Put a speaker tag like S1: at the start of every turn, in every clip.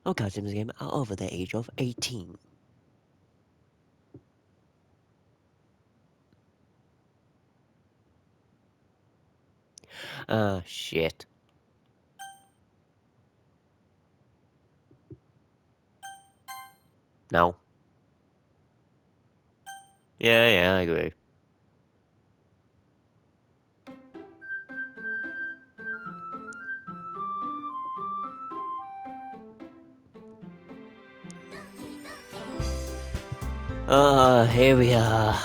S1: all characters in this game are over the age of 18. Ah, shit. No. Yeah, I agree. Here we are.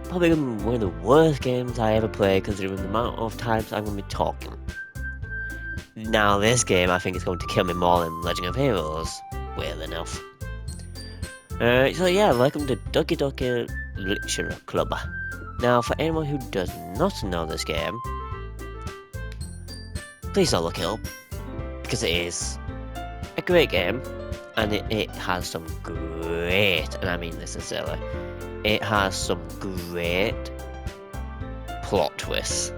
S1: Probably one of the worst games I ever played considering the amount of times I'm going to be talking. Now this game I think is going to kill me more than Legend of Heroes. Well enough. So yeah, welcome to Doki Doki Literature Club. Now for anyone who does not know this game, please don't look it up. Because it is a great game. And it has some great, and I mean this sincerely, it has some great plot twists.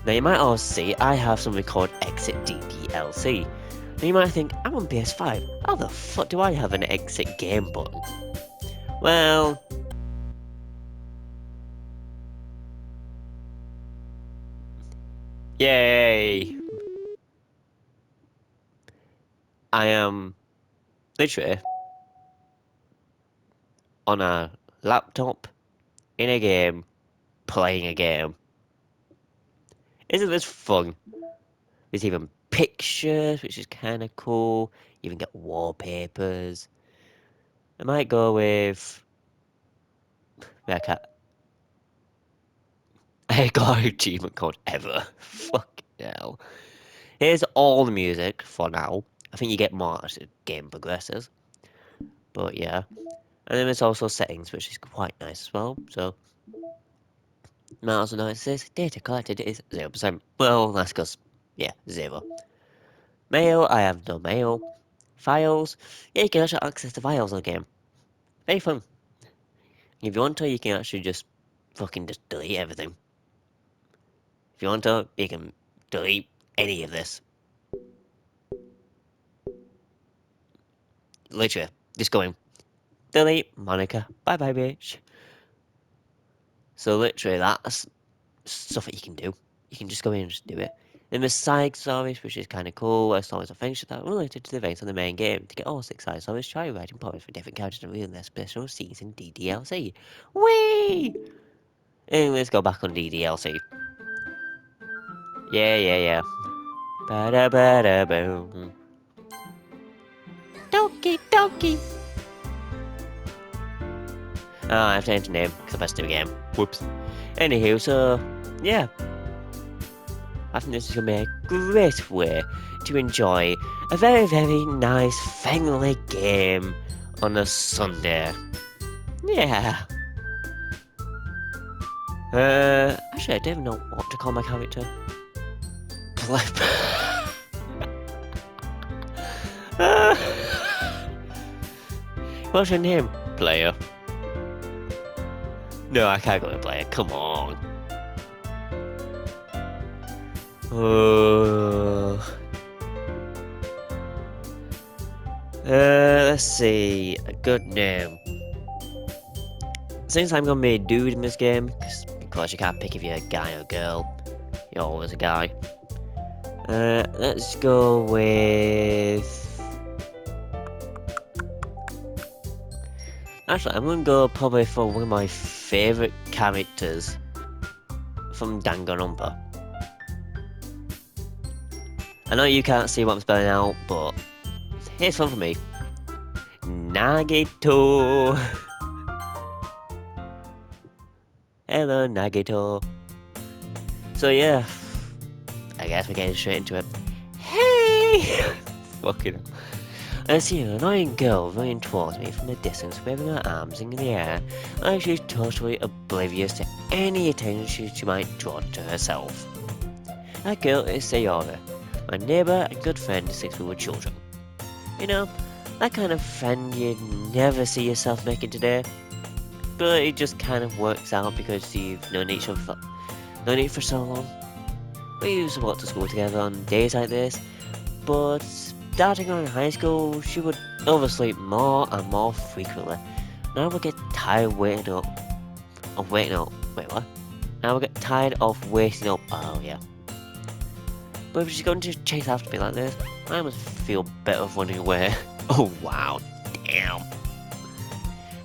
S1: Now you might also see I have something called Exit DDLC. Now you might think, I'm on PS5, how the fuck do I have an exit game button? Well, yay! I am literally on a laptop, in a game, playing a game. Isn't this fun? There's even pictures, which is kind of cool. You even get wallpapers. I might go with... I can't... I got an achievement code ever. Fuck hell. Here's all the music for now. I think you get more as the game progresses. But yeah. And then there's also settings, which is quite nice as well. So, might also notice this. Data collected is 0%. Well, that's because, yeah, 0. Mail, I have no mail. Files, yeah, you can actually access the files on the game. Very fun. If you want to, you can actually just fucking just delete everything. If you want to, you can delete any of this. Literally, just going, delete, Monica, bye bye bitch. So literally, that's stuff that you can do. You can just go in and just do it. Then there's side stories, which is kind of cool, where stories are finished that are related to the events of the main game. To get all 6 side stories, try writing poems for different characters and reading their special season DDLC. Whee! And let's go back on DDLC. Yeah. Ba-da-ba-da-boom. Doki Doki! Oh, I have to enter name, because I pressed the game. Whoops. Anywho, so, yeah. I think this is going to be a great way to enjoy a very, very nice family game on a Sunday. Yeah. Actually, I don't even know what to call my character. What's your name, player? No, I can't go with player, come on. Let's see, a good name. Since I'm gonna be a dude in this game, because you can't pick if you're a guy or girl, you're always a guy. Let's go with... Actually, I'm gonna go probably for one of my favourite characters from Danganronpa. I know you can't see what I'm spelling out, but here's one for me. Nagito. Hello, Nagito. So yeah, I guess we're getting straight into it. Hey! Fucking hell. I see an annoying girl running towards me from a distance, waving her arms in the air, like she's totally oblivious to any attention she might draw to herself. That girl is Sayori, my neighbour and good friend since we were children. You know, that kind of friend you'd never see yourself making today. But it just kind of works out because you've known each other for so long. We used to walk to school together on days like this, but starting on in high school, she would oversleep more and more frequently. Now I would get tired waiting up. Of waiting up. Wait, what? Now I would get tired of waiting up. Oh, yeah. But if she's going to chase after me like this, I must feel better running away. Oh, wow. Damn.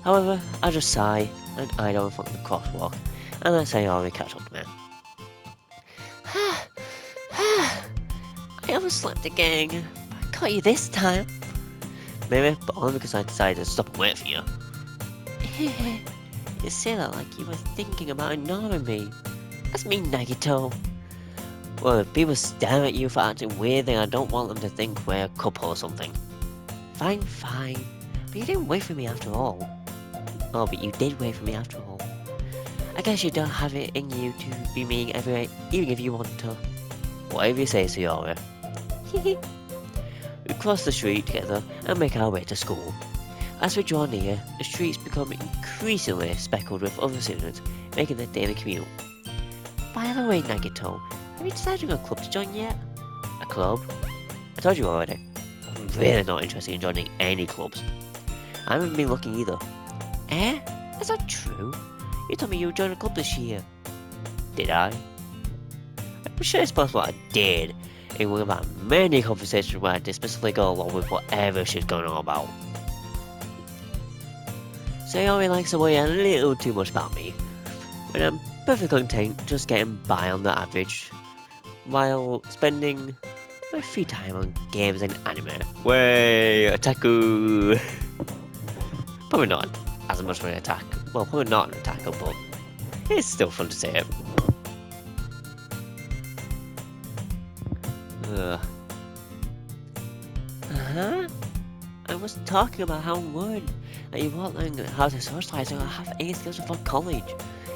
S1: However, I just sigh and I don't front of the crosswalk, and let Sayori catch up to me. I overslept again. I caught you this time. Maybe, but only because I decided to stop and wait for you. You say that like you were thinking about ignoring me. That's me, Nagito. Well, if people stare at you for acting weird, then I don't want them to think we're a couple or something. Fine, fine. But you didn't wait for me after all. Oh, but you did wait for me after all. I guess you don't have it in you to be mean everywhere, even if you want to. Whatever you say, Sayori. We cross the street together and make our way to school. As we draw near, the streets become increasingly speckled with other students making their daily commute. By the way, Nagito, have you decided on a club to join yet? A club? I told you already. I'm really not interested in joining any clubs. I haven't been looking either. Eh? That's not true. You told me you would join a club this year. Did I? I'm sure it's possible I did. In one of our many conversations where I dismissively go along with whatever she's going on about. Sayori likes to worry a little too much about me, when I'm perfectly content just getting by on the average, while spending my free time on games and anime. Way, otaku! Probably not as much of an attack. Well, probably not an attacker, but it's still fun to say it. I was talking about how I'm worried that you won't learn how to socialize or have any skills before college.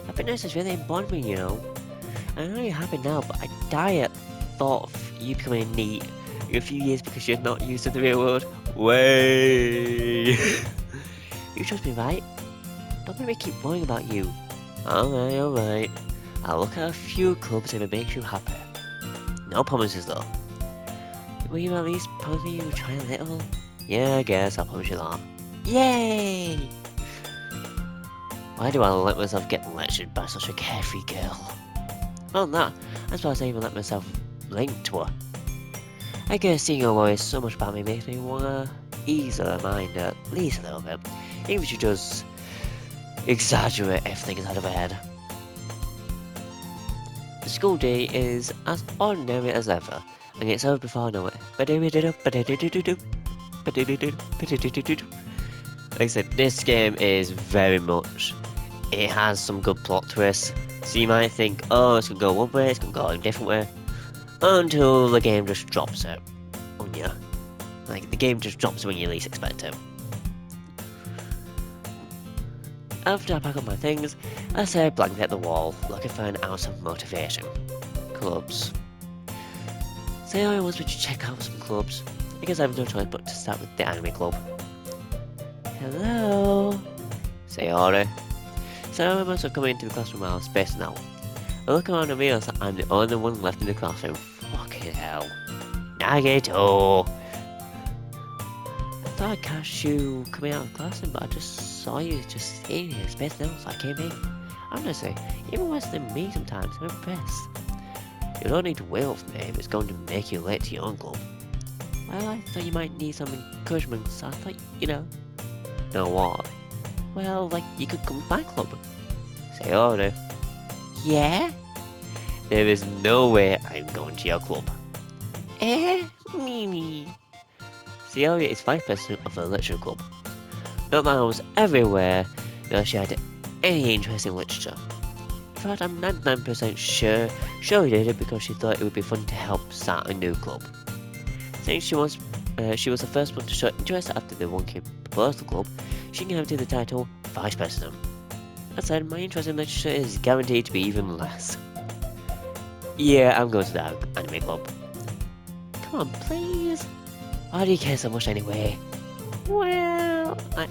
S1: Happiness is really important to me, you know. I know you're happy now, but I die at thought of you becoming neat in a few years because you're not used to the real world. Way. You trust me, right? Don't let me keep worrying about you. Alright. I'll look at a few clubs if it makes you happy. No promises though. Will you at least promise me you'll try a little? Yeah, I guess I'll promise you that. Yay! Why do I let myself get lectured by such a carefree girl? Well, that, I suppose I even let myself link to her. I guess seeing her worry so much about me makes me wanna ease her mind at least a little bit, even if she does exaggerate everything inside of her head. The school day is as ordinary as ever, and it's over before I know it. Like I said, this game is very much, it has some good plot twists, so you might think, oh, it's gonna go one way, it's gonna go a different way, until the game just drops it on you. Like, the game just drops it when you least expect it. After I pack up my things, I stare blankly at the wall, looking for an ounce of motivation. Clubs. Sayori wants me to check out some clubs. I guess I have no choice but to start with the anime club. Hello? Sayori. Sayori must have come into the classroom while I was spacing out. I look around and realize that I'm the only one left in the classroom. Fucking hell. Nagito! I thought I catch you coming out of the classroom, but I just saw you just sitting here spacing out, so I came in. Honestly, even worse than me sometimes, I'm impressed. You don't need to wait up for me if it's going to make you late to your own club. Well, I thought you might need some encouragement, so I thought, you know. Know what? Well, like, you could come to my club. Sayori. Yeah? There is no way I'm going to your club. Mimi. Sayori is vice president of the literature club. Not that I was everywhere that she had any interest in literature. In fact, I'm 99% sure she did it because she thought it would be fun to help start a new club. Since she was the first one to show interest after the one kid proposed the club, she inherited the title Vice President. That said, my interest in literature is guaranteed to be even less. Yeah, I'm going to the anime club. Come on, please. Why do you care so much anyway? Well, I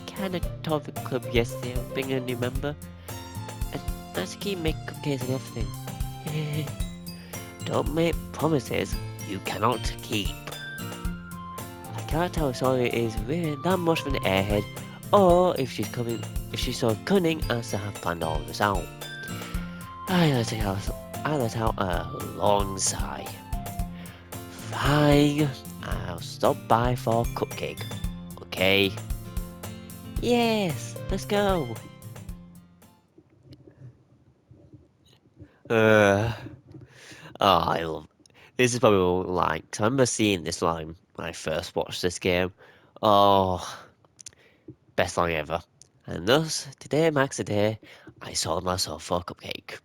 S1: kinda told the club yesterday I'm bringing a new member. And Natsuki make cupcakes and everything. Don't make promises you cannot keep. Can't tell if Sayori is really that much of an airhead, or if she's so cunning as to have planned all of this out. I let out a long sigh. Fine, I'll stop by for a cupcake. Okay? Yes, let's go. Uh, I love. This is probably like. 'Cause I remember seeing this line when I first watched this game. Oh, best line ever. And thus, today marks the day I sold myself for a cupcake.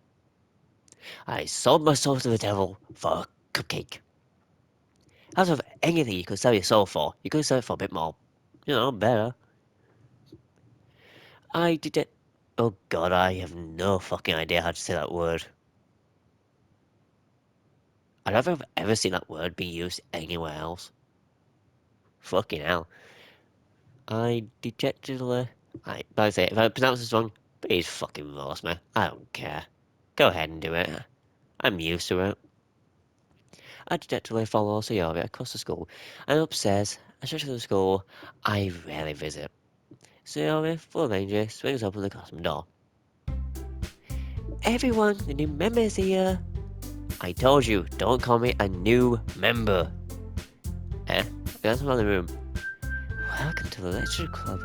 S1: I sold my soul to the devil for a cupcake. Out of anything you could sell your soul for, you could sell it for a bit more, better. I did it. Oh god, I have no fucking idea how to say that word. I don't think I've ever seen that word being used anywhere else. Fucking hell. I dejectedly. Like I say, if I pronounce this wrong, please fucking roast me. I don't care. Go ahead and do it. I'm used to it. I dejectedly follow Sayori across the school and upstairs, a stretch of the school I rarely visit. Sayori, full of energy, swings open the classroom door. Everyone, the new member is here. I told you, don't call me a new member. That's around the room. Welcome to the lecture club.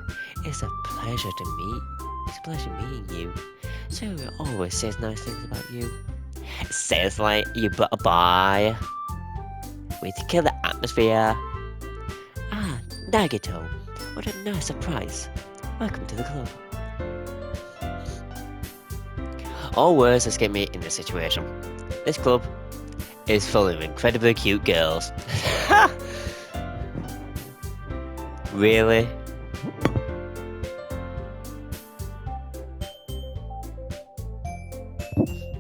S1: It's a pleasure to meet. It's a pleasure meeting you. Sayori always says nice things about you. Says like you better buy. Way to kill the atmosphere. Ah, Nagito. What a nice surprise. Welcome to the club. All words escape me in this situation. This club is full of incredibly cute girls. Really?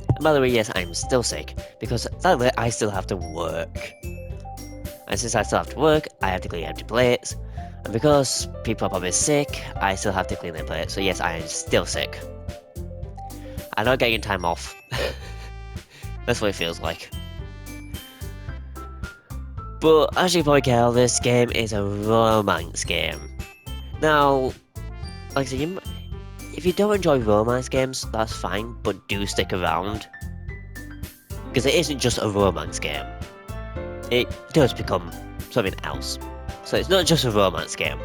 S1: And by the way, yes, I'm still sick, because sadly I still have to work. And since I still have to work, I have to clean empty plates. And because people are probably sick, I still have to clean their plates. So yes, I am still sick. I'm not getting time off. That's what it feels like. But as you probably can tell, this game is a romance game. Now, like I said, if you don't enjoy romance games, that's fine, but do stick around. Because it isn't just a romance game. It does become something else. So it's not just a romance game.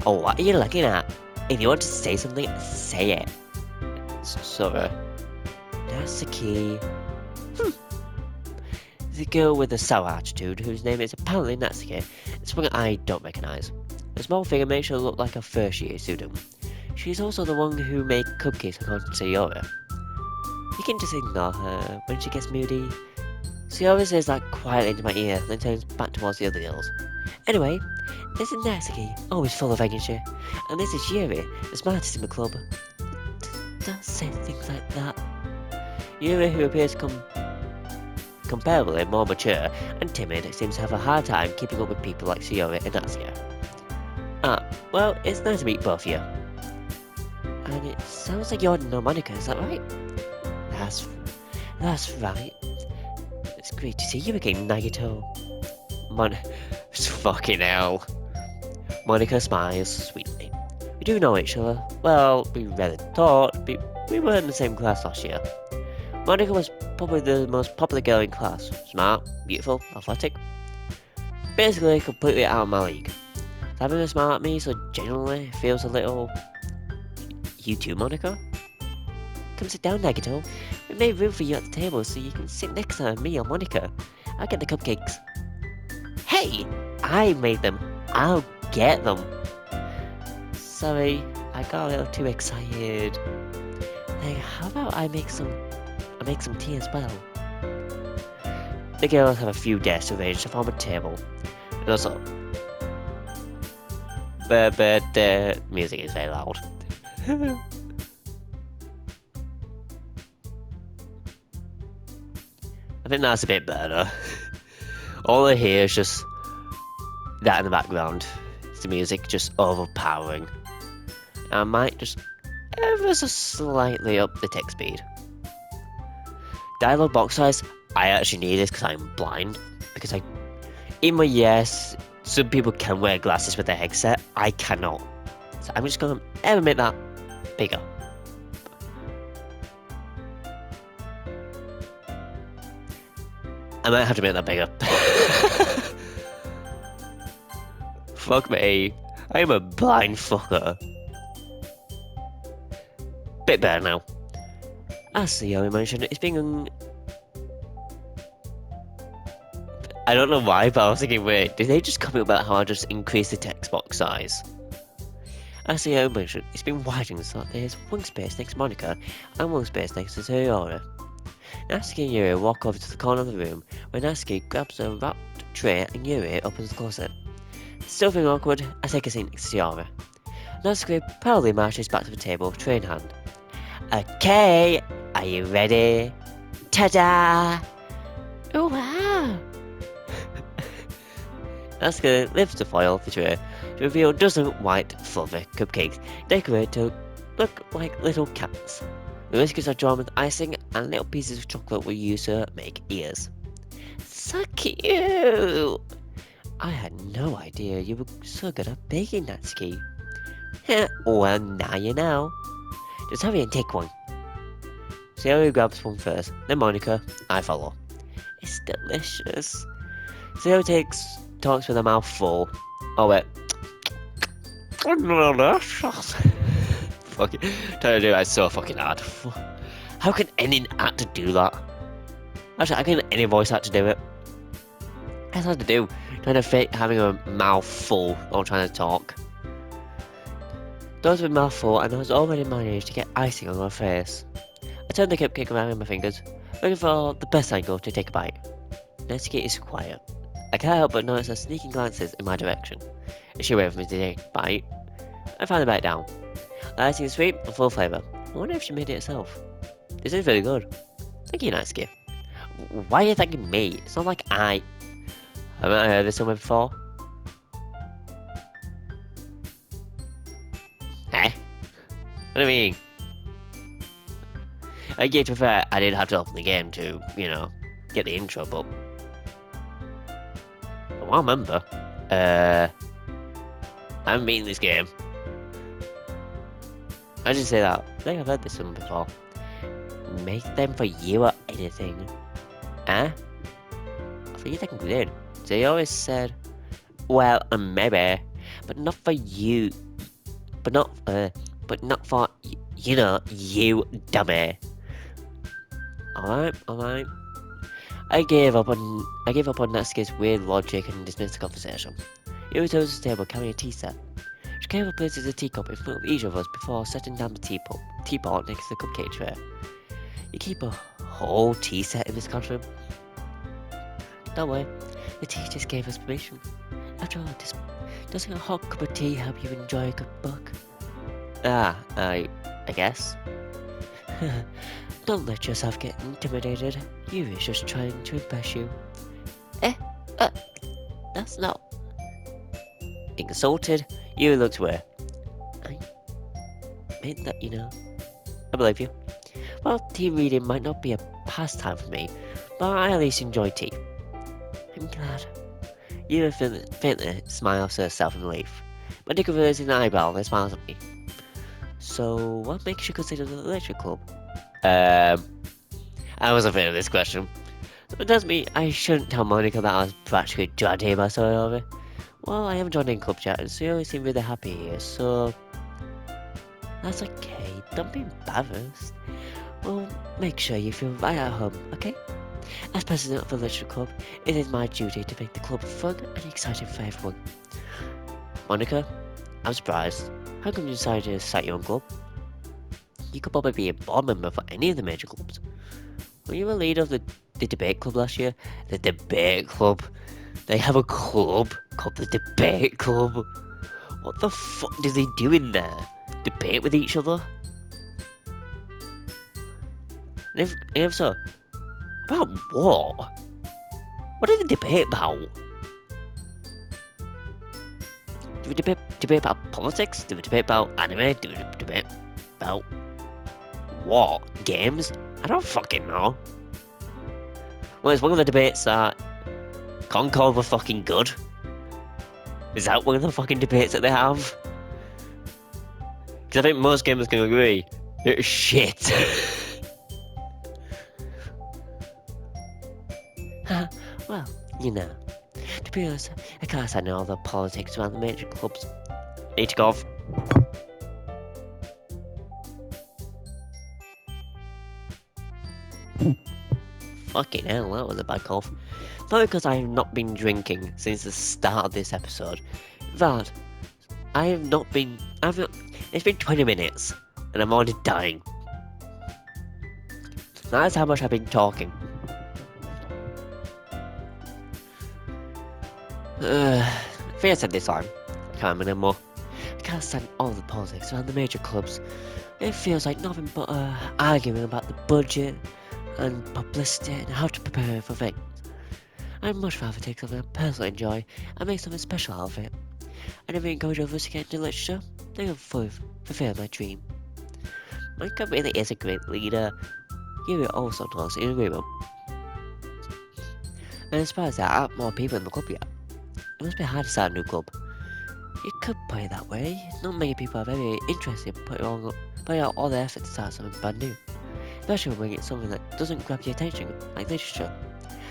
S1: Oh, what are you looking at? If you want to say something, say it. Sorry. That's the key. The girl with the sour attitude, whose name is apparently Natsuki, is someone I don't recognise. The small figure makes her look like a first-year student. She's also the one who made cupcakes according to Sayori. You can just ignore her when she gets moody. Sayori says that quietly into my ear, then turns back towards the other girls. Anyway, this is Natsuki, always full of energy, and this is Yuri, the smartest in the club. Don't say things like that. Yuri, who appears comparably more mature and timid, seems to have a hard time keeping up with people like Sayori and Natsuki. Ah, well, it's nice to meet both of you. And it sounds like you're no Monica, is that right? That's right. It's great to see you again, Nagito. Fucking hell. Monica smiles sweetly. We do know each other. Well, we rarely taught, but we were in the same class last year. Monica was probably the most popular girl in class. Smart, beautiful, athletic. Basically, completely out of my league. Having a smile at me so genuinely feels a little... You too, Monica? Come sit down, Nagito. We made room for you at the table so you can sit next to me or Monica. I'll get the cupcakes. Hey! I made them. I'll get them. Sorry, I got a little too excited. Hey, how about I make some tea as well? The girls have a few desks arranged to form a table. And also... But the music is very loud. I think that's a bit better. All I hear is just that in the background. It's the music just overpowering. I might just ever so slightly up the text speed. Dialogue box size, I actually need this because I'm blind. Because Even though, yes, some people can wear glasses with their headset, I cannot. So I'm just gonna ever make that bigger. I might have to make that bigger. Fuck me. I'm a blind fucker. Bit better now. As Sayori mentioned, it's been... I don't know why, but I was thinking, wait, did they just comment about how I just increased the text box size? As Sayori mentioned, it's been widening so that there's one space next to Monica and one space next to Sayori. Natsuki and Yuri walk over to the corner of the room where Natsuki grabs a wrapped tray and Yuri opens the closet. Still feeling awkward, I take a seat next to Sayori. Natsuki proudly marches back to the table, tray in hand. Okay, are you ready? Ta-da! Oh wow! Natsuki lifts the foil of the tray to reveal a dozen white, fluffy cupcakes decorated to look like little cats. The biscuits are drawn with icing and little pieces of chocolate were used to make ears. So cute! I had no idea you were so good at baking, Natsuki. Well, now you know. Just hurry and take one. Sayori grabs one first, then Monica. I follow. It's delicious. Sayori talks with her mouth full. Oh wait. Fuck it. Trying to do that so fucking hard. How can any actor do that? Actually, how can any voice actor do it? That's hard to do. Trying to fake having a mouth full while trying to talk. Those with mouth full, and I was already managed to get icing on her face. I turned the cupcake around in my fingers, looking for the best angle to take a bite. Natsuki is quiet. I can't help but notice her sneaking glances in my direction. As she waited for me to take a bite, I finally bite down. The icing is sweet and full of flavour. I wonder if she made it herself. This is really good. Thank you, Natsuki. Why are you thanking me? It's not like I... Haven't I heard this somewhere before? Eh? What do you mean? I get to fair, I did have to open the game to, you know, get the intro, but... I remember. I haven't beaten this game. I just say that. I think I've heard this one before. Make them for you or anything. Eh? I think you technically did. They always said, well, maybe, but not for you. But not for, you know, you dummy. Alright. I gave up on Natsuki's weird logic and dismissed the conversation. Yuri turns to the table carrying a tea set. She carefully places a teacup in front of each of us before setting down the teapot next to the cupcake tray. You keep a whole tea set in this classroom? Don't worry, the teachers gave us permission. After all, doesn't a hot cup of tea help you enjoy a good book? I guess. Don't let yourself get intimidated. Yuri's just trying to impress you. That's not... Insulted, Yuri looked away. I meant that, you know. I believe you. Well, tea reading might not be a pastime for me, but I at least enjoy tea. I'm glad. Yuri faintly smiles to herself in relief. But Nick reveals an eyebrow and smiles at me. So, what makes you consider the literature club? I was afraid of this question. It tells me I shouldn't tell Monica that I was practically dragged here by Sayori. Well, I haven't joined in club chat and Sayori seemed really happy here, so... That's okay, don't be embarrassed. Well, make sure you feel right at home, okay? As president of the literature club, it is my duty to make the club fun and exciting for everyone. Monica, I'm surprised. How come you decided to start your own club? You could probably be a board member for any of the major clubs. Were you a leader of the debate club last year? The debate club? They have a club called the debate club? What the fuck do they do in there? Debate with each other? And if so, about what? What do they debate about? Do we debate about politics? Do we debate about anime? Do we debate about what? Games? I don't fucking know. Well, it's one of the debates that Concord were fucking good? Is that one of the fucking debates that they have? Because I think most gamers can agree, it's shit. Well, you know, to be honest, I can't stand all the politics around the major clubs. Need to go off. Fucking hell, that was a bad cough. Not because I have not been drinking since the start of this episode. That I have not been. It's been 20 minutes and I'm already dying. That's how much I've been talking. I think I said this time. I can't remember anymore. I can't stand all the politics around the major clubs. It feels like nothing but arguing about the budget and publicity and how to prepare for things. I'd much rather take something I personally enjoy and make something special out of it. I never encourage others to get into literature. They can fulfill my dream. Micah really is a great leader. You also talks in agreement. And I'm surprised there aren't more people in the club yet. It must be hard to start a new club. You could play it that way. Not many people are very interested in putting out all their effort to start something brand new. Especially when it's something that doesn't grab your attention, like literature.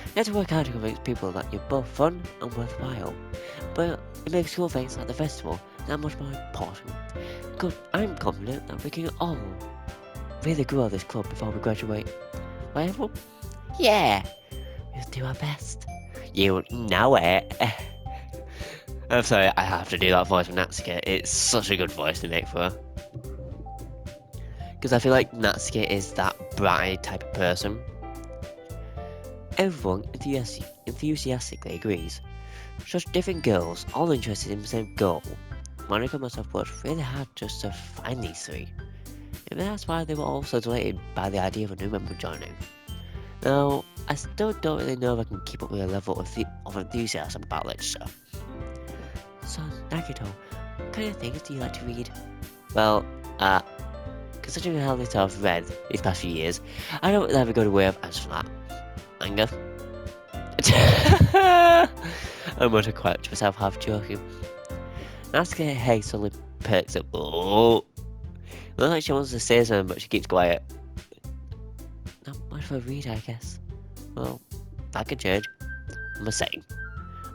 S1: You have to work hard to convince people that you're both fun and worthwhile. But it makes cool things like the festival that much more important. Because I'm confident that we can all really grow this club before we graduate. Right, everyone? Yeah! We'll do our best. You know it. I'm sorry, I have to do that voice from Natsuki. It's such a good voice to make for her. Because I feel like Natsuki is that bright type of person. Everyone enthusiastically agrees. Such different girls, all interested in the same goal. Monica must have worked really hard just to find these three. Maybe that's why they were also delighted by the idea of a new member joining. Now, I still don't really know if I can keep up with a level of enthusiasm about literature. So, Nagito, what kind of things do you like to read? Well, considering how little I've read these past few years, I don't have a good way of answering that. Manga? I'm going to correct myself, half joking. Natsuki head suddenly perks up. Oh! Looks like she wants to say something, but she keeps quiet. Not much of a reader, I guess. Well, that could change. I'm just saying.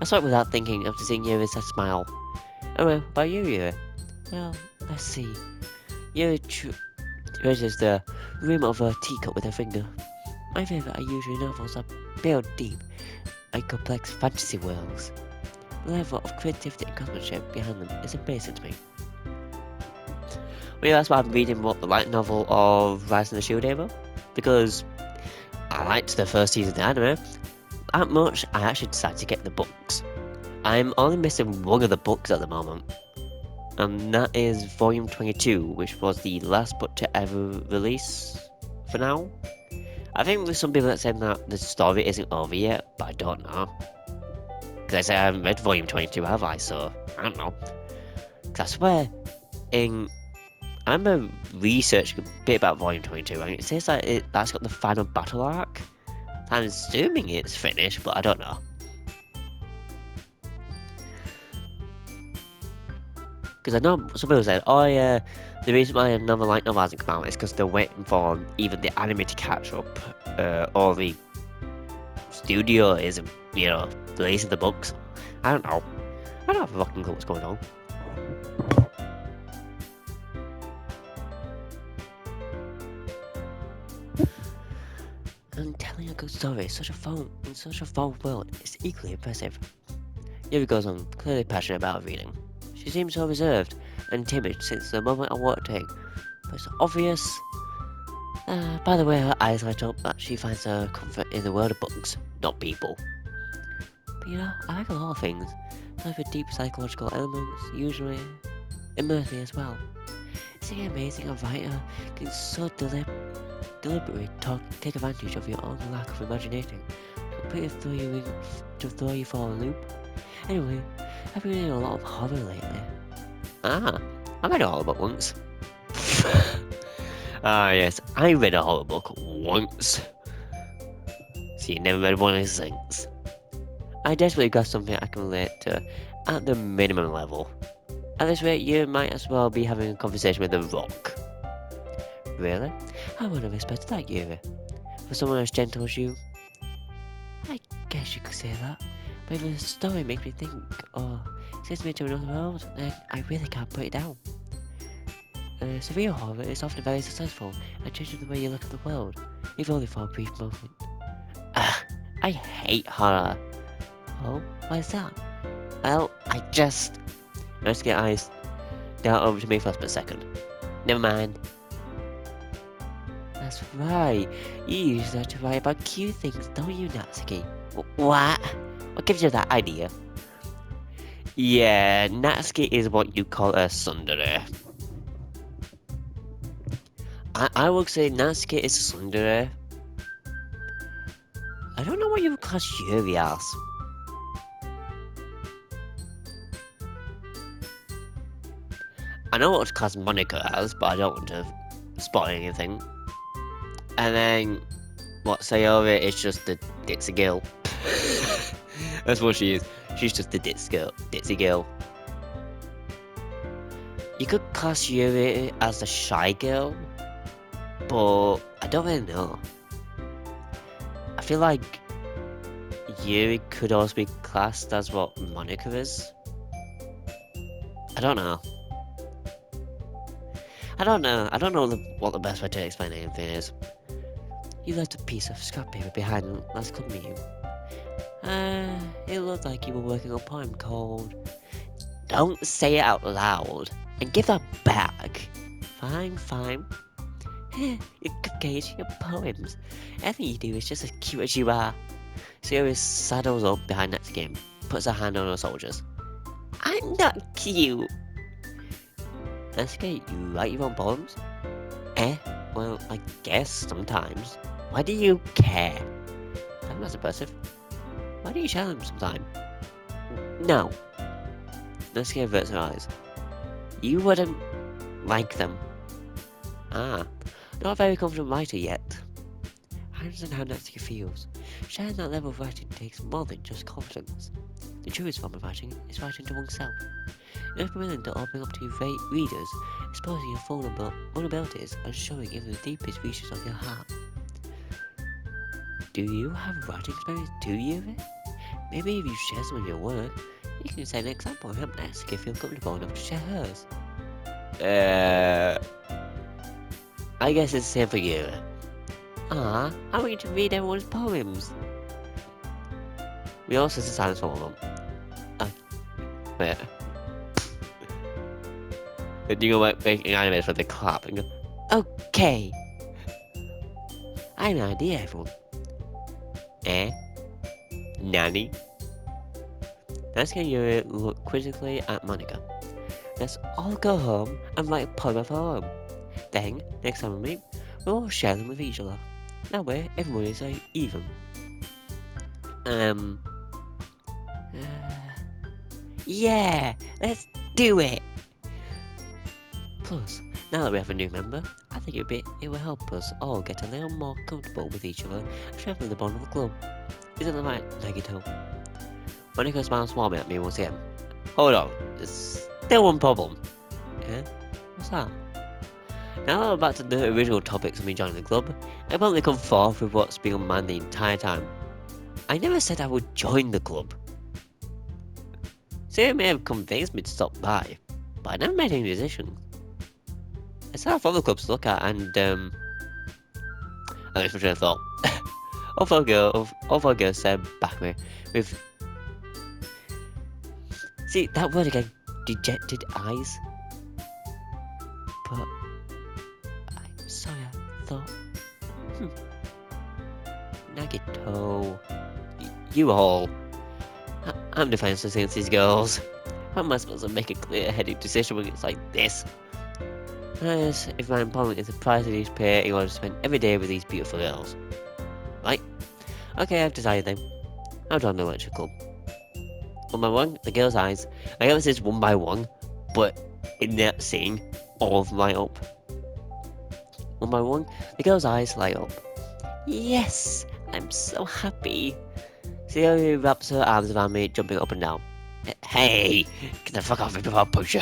S1: I saw it without thinking after seeing Yuri's smile. Anyway, about you, Yuri? Well, let's see. Yuri treasures the rim of a teacup with her finger. My favourite are usually novels that build deep and complex fantasy worlds. The level of creativity and craftsmanship behind them is amazing to me. Well, yeah, that's why I'm reading the light novel of Rise of the Shield Hero, because I liked the first season of the anime that much. I actually decided to get the books. I'm only missing one of the books at the moment, and that is Volume 22, which was the last book to ever release for now. I think there's some people that said that the story isn't over yet, but I don't know. Because I say I haven't read Volume 22, have I? So, I don't know. Because I swear, I remember researching a bit about Volume 22, and it says that that's got the final battle arc. I'm assuming it's finished, but I don't know. Because I know some people said, oh yeah, the reason why another light novel hasn't come out is because they're waiting for even the anime to catch up, or the studio isn't, releasing the books. I don't know. I don't have a fucking clue what's going on. And telling a good story in such a fun world is equally impressive. Yuri goes on, clearly passionate about reading. She seems so reserved and timid since the moment I walked in, but it's obvious. By the way, her eyes light up that she finds her comfort in the world of books, not people. But I like a lot of things. I like deep psychological elements, usually immerse me as well. Isn't it amazing a writer can so deliberately take advantage of your own lack of imagination to throw you for a loop? Anyway, I've been reading a lot of horror lately. I read a horror book once. Yes, I read a horror book once. So you never read one of these things. I desperately got something I can relate to at the minimum level. At this rate, you might as well be having a conversation with a rock. Really? I wouldn't have expected that, Yuri. For someone as gentle as you. I guess you could say that. But if the story makes me think, or sends me to another world, then I really can't put it down. Surreal horror is often very successful at changing the way you look at the world, if only for a brief moment. I hate horror. Oh, why is that? Well, I just... Let's get eyes down over to me for a split second. Never mind. That's right. You usually have to write about cute things, don't you, Natsuki? What? What gives you that idea? Yeah, Natsuki is what you call a tsundere. I would say Natsuki is a tsundere. I don't know what you would class Yuri as. I know what to class Monica as, but I don't want to spot anything. And then, what, Sayori is just the ditzy girl. That's what she is. She's just the ditzy girl. You could class Yuri as the shy girl, but I don't really know. I feel like Yuri could also be classed as what Monica is. I don't know. I don't know what the best way to explain anything is. You left a piece of scrap paper behind last club meeting. It looked like you were working on a poem called... Don't say it out loud, and give that back. Fine. Your cupcakes, your poems. Everything you do is just as cute as you are. Sayori saddles up behind Natsuki, puts her hand on her shoulders. I'm not cute. Natsuki, you write your own poems? Well, I guess sometimes. Why do you care? That's impressive. Why don't you share them sometime? No. Natsuki averts her eyes. You wouldn't like them. Not a very confident writer yet. I understand how Natsuki feels. Sharing that level of writing takes more than just confidence. The truest form of writing is writing to oneself. You must be willing to open up to your readers, exposing your vulnerabilities and showing even the deepest reaches of your heart. Do you have writing experience too, Yuri? Maybe if you share some of your work, you can set an example and help Natsuki feel comfortable enough to share hers. I guess it's the same for you. I want you to read everyone's poems. We all sit in silence for a moment. Wait. Then you go making animators for the clap and go, okay. I have an idea, everyone. Nanny? Let's get you look critically at Monica. Let's all go home and write a poem of our own. Then, next time we meet, we'll all share them with each other. That way, everyone is even. Yeah, let's do it! Plus, now that we have a new member, I think it will help us all get a little more comfortable with each other and strengthen the bond of the club. Isn't that right, Nagito? Monica smiles warmly at me once again. Hold on, there's still one problem. What's that? Now that we're back to the original topics of me joining the club, I've only come forth with what's been on my mind the entire time. I never said I would join the club. Sarah may have convinced me to stop by, but I never made any decision. I still have other clubs to look at, and I lost my train of thought. Other girls said back me with... See, that word again, dejected eyes. But... I'm sorry, I thought... Nagito... You all... I'm defenseless against these girls. How am I supposed to make a clear-headed decision when it's like this? As if my employment is the price I need to pay in order to spend every day with these beautiful girls. Right? Okay, I've decided then. I'll join the lecture club. 1 by 1, the girls' eyes. I know this is 1 by 1, but in that scene, all of them light up. 1 by 1, the girls' eyes light up. Yes! I'm so happy! Sayori wraps her arms around me, jumping up and down. Hey, get the fuck off me before I push you.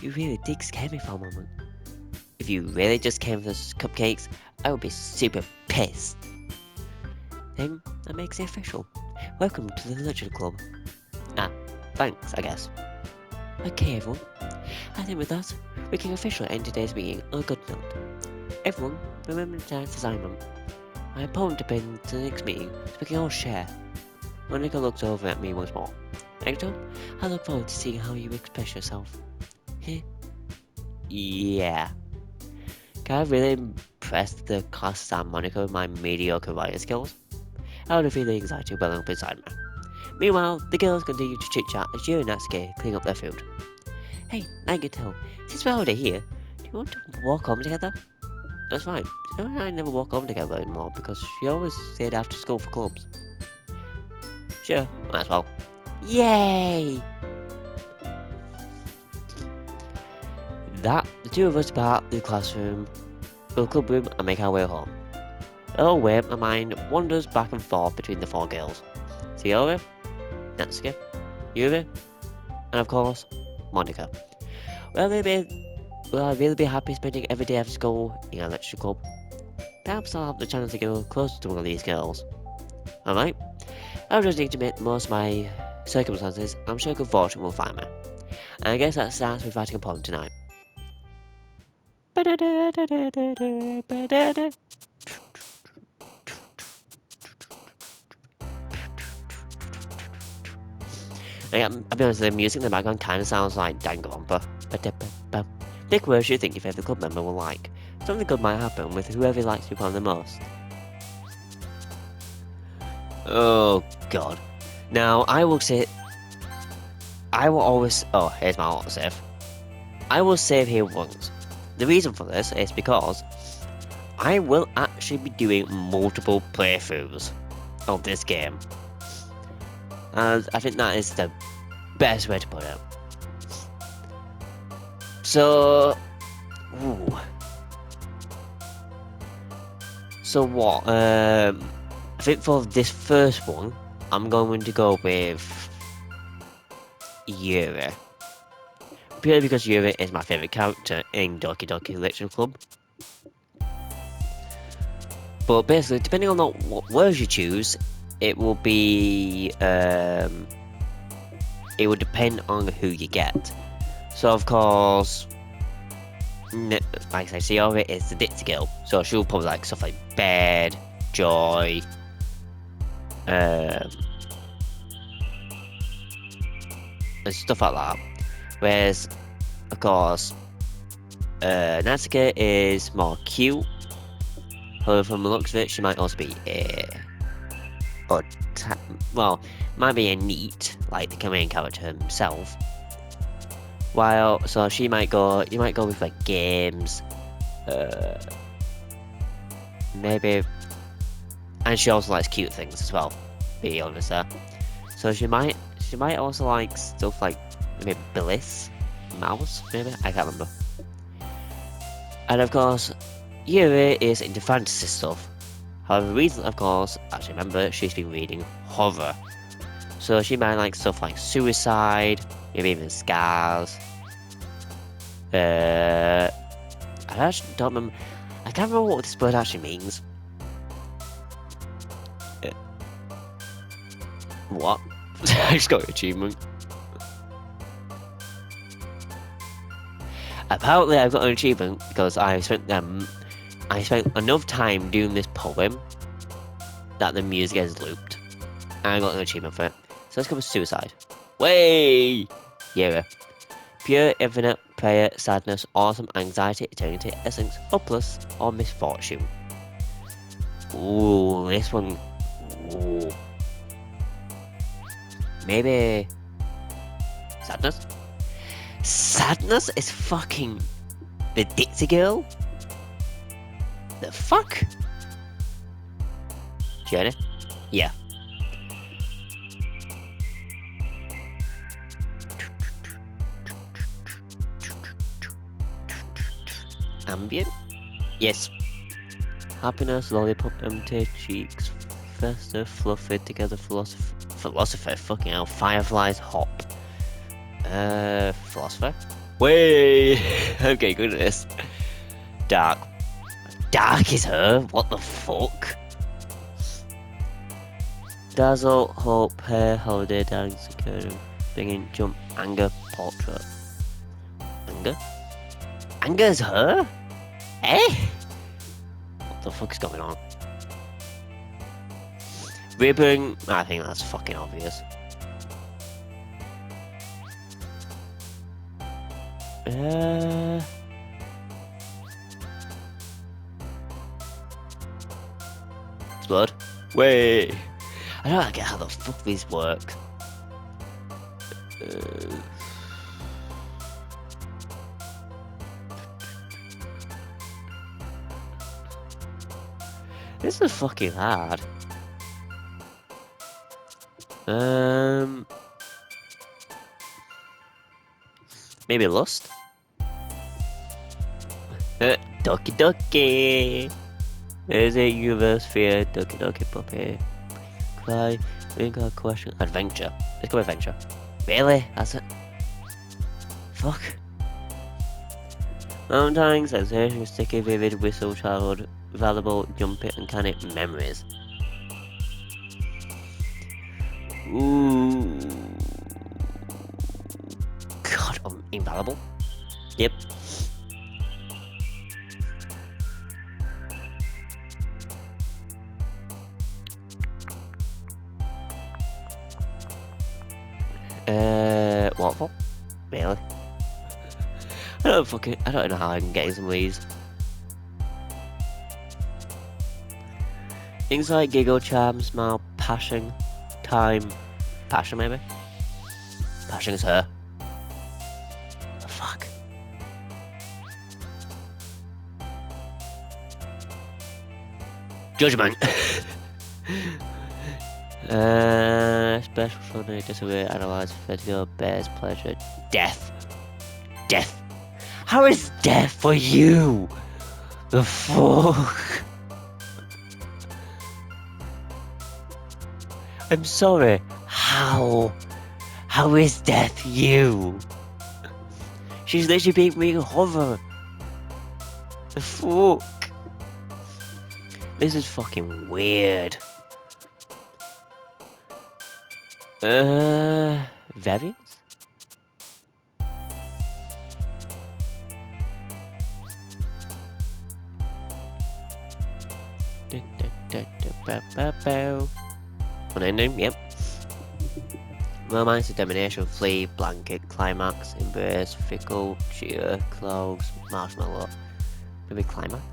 S1: You really did scare me for a moment. If you really just came for those cupcakes, I would be super pissed. Then that makes it official. Welcome to the Legend Club. Ah, thanks, I guess. Okay, everyone. I think with that, we can officially end today's meeting on a good note. Everyone, remember tonight's assignment. My opponent depends to the next meeting, so we can all share. Monica looks over at me once more. Nagito, I look forward to seeing how you express yourself. Yeah. Can I really impress the class and Monica with my mediocre writing skills? I would feel the anxiety welling up inside me. Meanwhile, the girls continue to chit-chat as Yuri and Natsuki clean up their food. Hey, Nagito, since we're already here, do you want to walk home together? That's fine. Sayori and I never walk home together anymore because she always stayed after school for clubs. Sure, might as well. Yay! The two of us depart the classroom, the club room, and make our way home. Oh wait, my mind wanders back and forth between the four girls. Sayori, Natsuki, Yuri, and of course, Monica. Will I really be happy spending every day after school in a lecture club? Perhaps I'll have the chance to get closer to one of these girls. Alright, I'll just need to make the most of my circumstances. I'm sure good fortune will find me. And I guess that starts with writing a poem tonight. I'll be honest, the music in the background kind of sounds like Danganronpa. Pick words you think your favourite club member will like. Something good might happen with whoever likes your poem the most. Oh god. Now, I will always... Oh, here's my autosave. I will save here once. The reason for this is because I will actually be doing multiple playthroughs of this game. And I think that is the best way to put it. So... Ooh. So what? I think for this first one, I'm going to go with Yuri. Purely because Yuri is my favourite character in Doki Doki Literature Club. But basically, depending on what words you choose, it will be... it will depend on who you get. So of course... Like I say, Sayori is the ditzy girl, so she'll probably like stuff like bed, joy, and stuff like that. Whereas, of course, Natsuki is more cute. However, from the looks of it, she might also be might be a neat, like the main character himself. So you might go with like games, maybe, and she also likes cute things as well. Be honest there. So she might also like stuff like maybe Bliss, Mouse, maybe, I can't remember. And of course, Yuri is into fantasy stuff. However, recently, of course, as you remember, she's been reading horror. So she might like stuff like suicide, maybe even scars. I actually don't remember. I can't remember what this word actually means. What? I just got an achievement. Apparently, I've got an achievement because I spent enough time doing this poem that the music is looped, and I got an achievement for it. So let's go with suicide. Way! Yeah. Pure, infinite, prayer, sadness, awesome, anxiety, eternity, essence, hopeless, or misfortune. Ooh, this one. Ooh. Maybe... sadness? Sadness is fucking... the ditzy girl? The fuck? Journey? Yeah. Ambient? Yes. Happiness, lollipop, empty cheeks, best of fluffy together philosopher, fucking hell, fireflies hop. Philosopher? Way! Okay, good at this. Dark. Dark is her? What the fuck? Dazzle, hope, hair, holiday, dance, occurring, bringing, jump, anger, portrait. Anger? Anger is her? Eh? What the fuck is going on? Ribbon, I think that's fucking obvious. Blood? Way! I don't get how the fuck these work. This is fucking hard. Maybe lust? Doki Doki! Is it universe fear? Doki Doki puppy. Cry, got question. Adventure. Let's go adventure. Really? That's it? Fuck. Mountain sensation, sticky, vivid, whistle, childhood, valuable, jumpy, uncanny memories. Ooh. God, I'm invaluable. Yep. Waterfall? Really? I don't know how I can get some of these. Insight, giggle, charm, smile, passion, time. Passion, maybe? Passion is her. The fuck? Judgment! Special Sunday, disagree, analyze, festival, bears, pleasure, death. Death. How is death for you? The fuck? I'm sorry. How? How is death you? She's literally being me hover. The fuck? This is fucking weird. Variants? Unending, yep. Romance, determination, flee, blanket, climax, embrace, fickle, cheer, clothes, marshmallow. Maybe climax?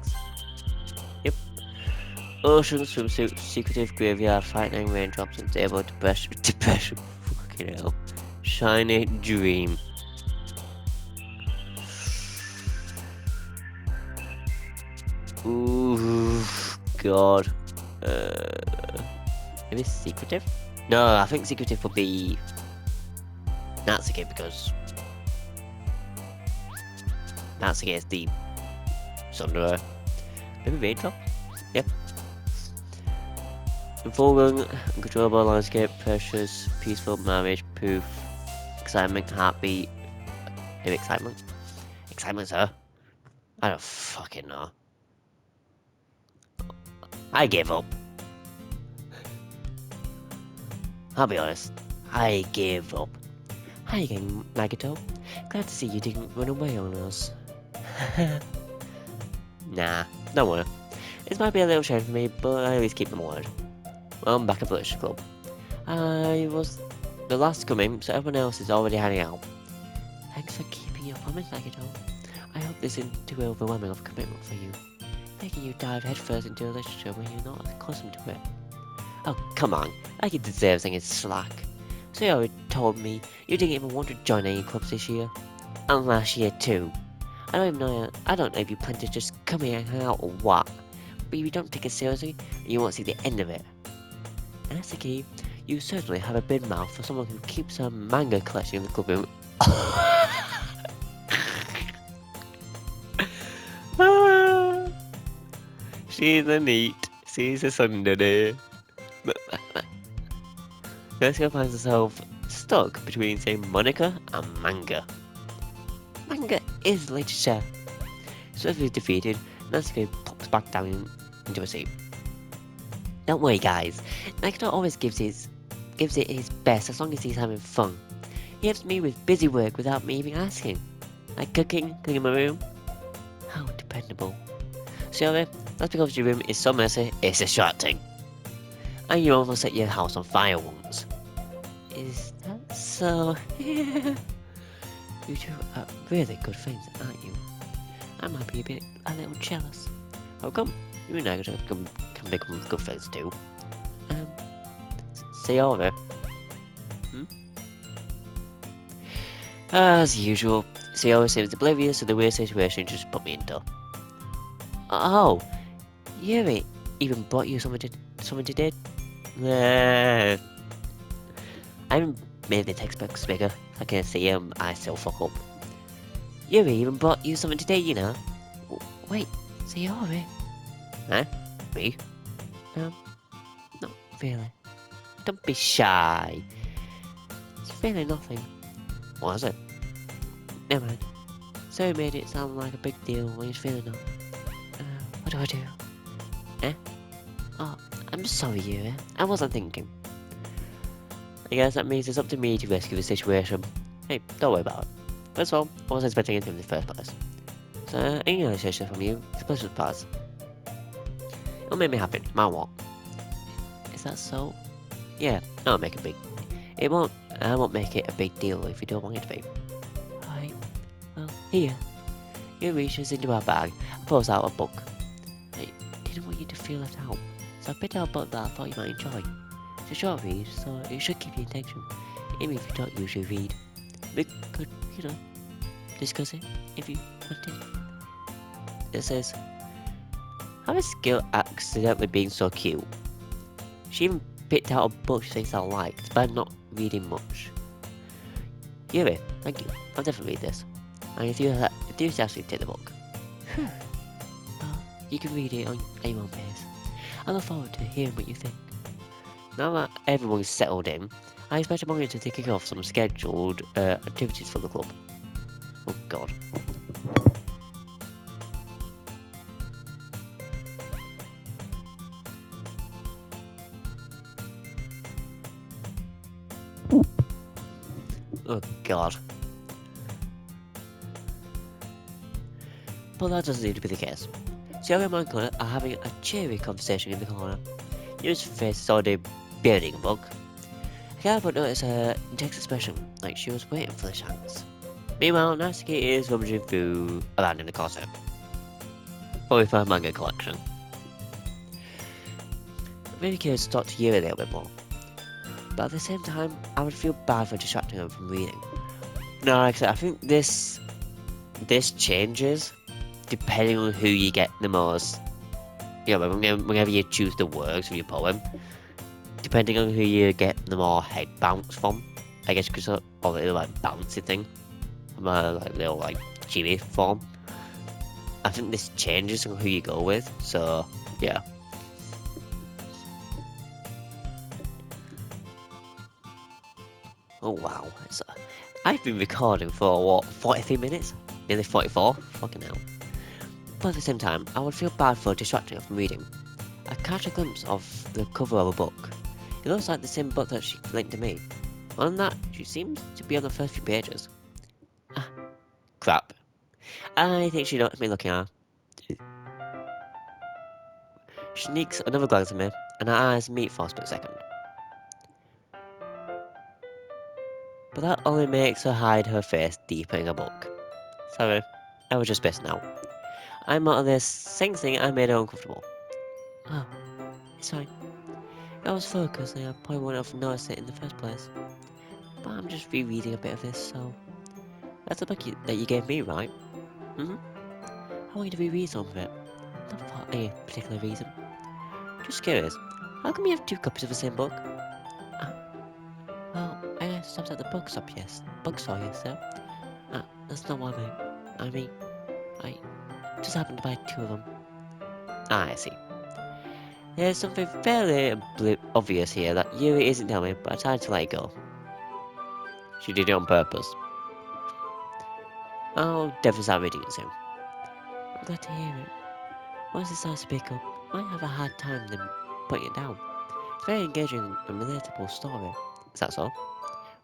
S1: Yep. Ocean, swimsuit, secretive, graveyard, frightening, raindrops, unstable, depression, fucking hell. Shiny, dream. Ooh, God. Maybe secretive? No, I think secretive would be Natsuki because Natsuki is the Sundara. Maybe raindrop? Yep. Unfolding, uncontrollable landscape, precious, peaceful marriage, poof, excitement, heartbeat. Maybe excitement? Excitement's her? I don't fucking know. I gave up. I'll be honest, I gave up. Hi again, Nagito. Glad to see you didn't run away on us. Nah, don't worry. This might be a little shame for me, but I always keep my word. Well, I'm back at British Club. I was the last to come in, so everyone else is already hanging out. Thanks for keeping your promise, Nagito. I hope this isn't too overwhelming of a commitment for you. Making you dive headfirst into a relationship when you're not accustomed to it. Oh, come on. I can deserve things slack. Sayori told me you didn't even want to join any clubs this year. And last year too. I don't know if you plan to just come here and hang out or what. But if you don't take it seriously, you won't see the end of it. And that's the key. You certainly have a big mouth for someone who keeps her manga collection in the club room. She's a neat. She's a Sunday. Natsuko finds herself stuck between, say, Monica and manga. Manga is literature. Swiftly defeated, Natsuko pops back down into a seat. Don't worry, guys. Nagito always gives it his best as long as he's having fun. He helps me with busy work without me even asking. Like cleaning my room. How dependable. Sayori, that's because your room is so messy, it's distracting. And you almost set your house on fire once. Is that so? You two are really good friends, aren't you? I might be a little jealous. How come? You and Nagito can become good friends too. Sayori. As usual, Sayori seems oblivious to the weird situation you just put me into. Oh, Yuri even brought you something to did? I haven't made the textbooks bigger. I can see I still fuck up. Yuri even brought you something today, you know. Wait, Sayori? Huh? Me? Not really. Don't be shy. It's really nothing. What is it? Never mind. So made it sound like a big deal when he's feeling up. What do I do? Eh? Oh, I'm sorry, Yuri. I wasn't thinking. I guess that means it's up to me to rescue the situation. Hey, don't worry about it. That's all. I wasn't expecting anything in the first place. So, any illustration from you, it's a pleasure to pass. It'll make me happy, no matter what. Is that so? Yeah, I'll make it big. I won't make it a big deal if you don't want it to be. Right. Well, here. You reaches into our bag and pulls out a book. I didn't want you to feel left out, so I picked out a book that I thought you might enjoy. It's a short read, so it should keep your attention, even if you don't usually read. We could, discuss it if you wanted. It says, have a skill accidentally being so cute. She even picked out a book she thinks I like, despite not reading much. Yuri, thank you. I'll definitely read this. And enthusiastically take the book. Well, you can read it at your own pace. I look forward to hearing what you think. Now that everyone's settled in, I expect Among Us to kick off some scheduled activities for the club. Oh god. Oh god. But that doesn't seem to be the case. Sayori and Monica are having a cheery conversation in the corner. Yuri's face is already burning a book. I can't but notice her intense expression, like she was waiting for the chance. Meanwhile, Natsuki is rummaging through around in the closet. Probably for her manga collection. Maybe curious to talk to Yuri a little bit more. But at the same time, I would feel bad for distracting her from reading. No, like I said, I think this changes depending on who you get the most. Whenever you choose the words of your poem, depending on who you get the more head bounce from, I guess because of a little like bouncy thing, from a little like cheery form. I think this changes on who you go with. So yeah. Oh wow, I've been recording for what, 43 minutes? Nearly 44? Fucking hell. But at the same time, I would feel bad for distracting her from reading. I catch a glimpse of the cover of a book. It looks like the same book that she linked to me. Other than that, she seems to be on the first few pages. Ah, crap. I think she noticed me looking at her. She sneaks another glance at me, and our eyes meet for a split second. But that only makes her hide her face deeper in a book. Sorry, I was just pissing out. I'm out of this same thing I made her uncomfortable. Oh, it's fine. I was focusing, I probably wouldn't have noticed it in the first place. But I'm just rereading a bit of this, so... That's the book that you gave me, right? Mm-hmm. I want you to reread some of it. Not for any particular reason. Just curious, how come you have two copies of the same book? Well, I stopped at the bookstore yesterday. That's not what I meant. I mean, I just happened to buy two of them. Ah, I see. There's something fairly obvious here that Yuri isn't telling me, but I decided to let it go. She did it on purpose. I'll definitely start reading it soon. I'm glad to hear it. Once it starts to pick up, I might have a hard time then putting it down. It's a very engaging and relatable story. Is that so?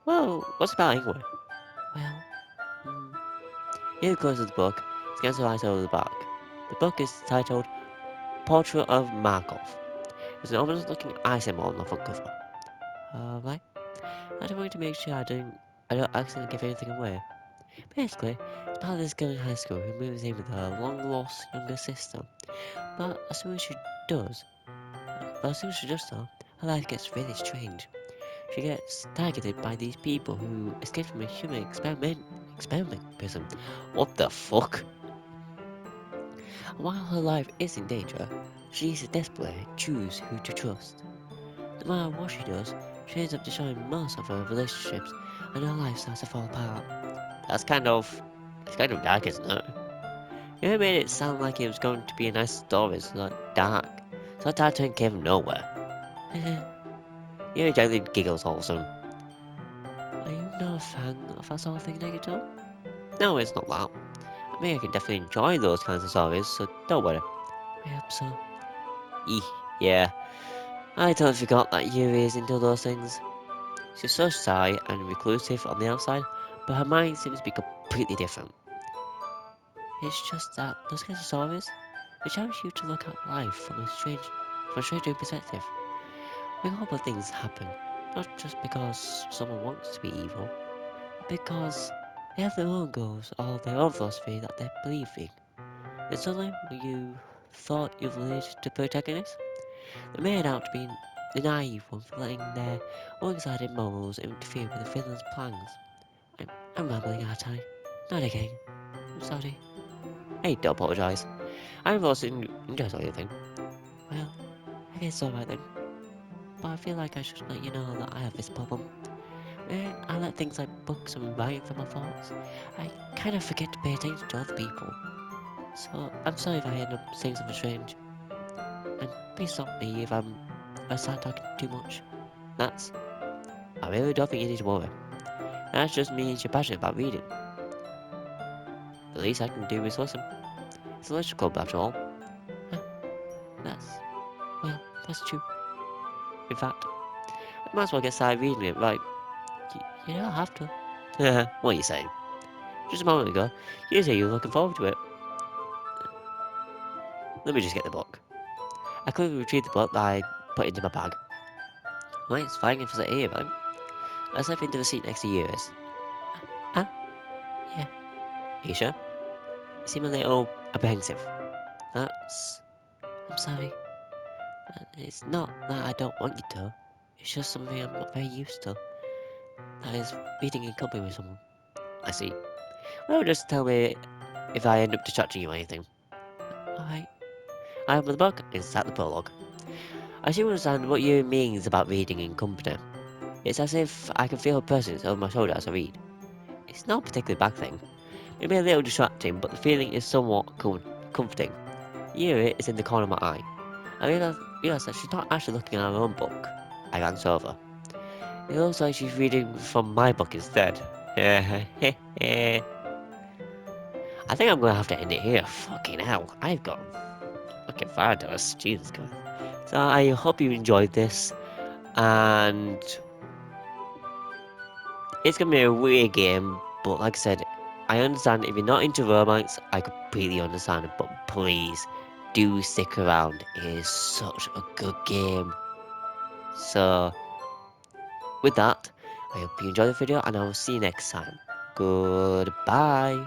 S1: Well, what's it about anyway? Well, mm, here closes the book, scans her eyes over the back. The book is titled Portrait of Markov. There's an ominous looking eye symbol on the front cover. Alright. I just wanted to make sure I don't accidentally give anything away. Basically, it's about this girl in high school who moves in with her long lost younger sister. But as soon as she does, so, her life gets really strange. She gets targeted by these people who escaped from a human experiment prison. What the fuck? And while her life is in danger, she needs to desperately choose who to trust. No matter what she does, she ends up destroying most of her relationships, and her life starts to fall apart. It's kind of dark, isn't it? You made it sound like it was going to be a nice story, so like dark. So that turn came from nowhere. You gently giggles wholesome. Are you not a fan of that sort of thing, Nagito? No, it's not that. I mean, I can definitely enjoy those kinds of stories, so don't worry. I hope so. Eeh, yeah. I totally forgot that Yuri is into those things. She's so shy and reclusive on the outside, but her mind seems to be completely different. It's just that those kinds of stories, they challenge you to look at life from a strange new perspective. We hope that things happen, not just because someone wants to be evil, but because they have their own goals or their own philosophy that they believe in. And suddenly, when you thought you've related to protagonists, they made out to be the naive one for letting their one-sided morals interfere with the villain's plans. I'm, I'm rambling, aren't I? Not again. I'm sorry. Hey, don't apologise. I'm also enjoys all your thing. Well, I guess it's alright then. But I feel like I should let you know that I have this problem. When I let things like books and writing for my thoughts, I kind of forget to pay attention to other people. So I'm sorry if I end up saying something strange. And please stop me if I start talking too much. That's I really don't think you need to worry. That just means you're passionate about reading. The least I can do is listen. It's a literature club after all. Huh, that's well, that's true. In fact, I might as well get started reading it, right? You don't have to. What are you saying? Just a moment ago, you said you were looking forward to it. Let me just get the book. I quickly retrieved the book that I put into my bag. Right, it's flying into the ear, right? I slip into the seat next to yours. Ah, yeah. Are you sure? You seem a little apprehensive. That's... I'm sorry. It's not that I don't want you to. It's just something I'm not very used to. That is, reading in company with someone. I see. Well, just tell me if I end up distracting you or anything. Alright. I open the book and start the prologue. I soon understand what you means about reading in company. It's as if I can feel a presence over my shoulder as I read. It's not a particularly bad thing. It may be a little distracting, but the feeling is somewhat comforting. Yuri is in the corner of my eye. I realise that she's not actually looking at her own book. I glance over. It looks like she's reading from my book instead. I think I'm gonna have to end it here. Fucking hell, I've got fucking fire dust. Jesus Christ. So I hope you enjoyed this, and it's gonna be a weird game, but like I said, I understand if you're not into romance, I completely understand, but please do stick around. It is such a good game. So, with that, I hope you enjoyed the video, and I will see you next time. Goodbye.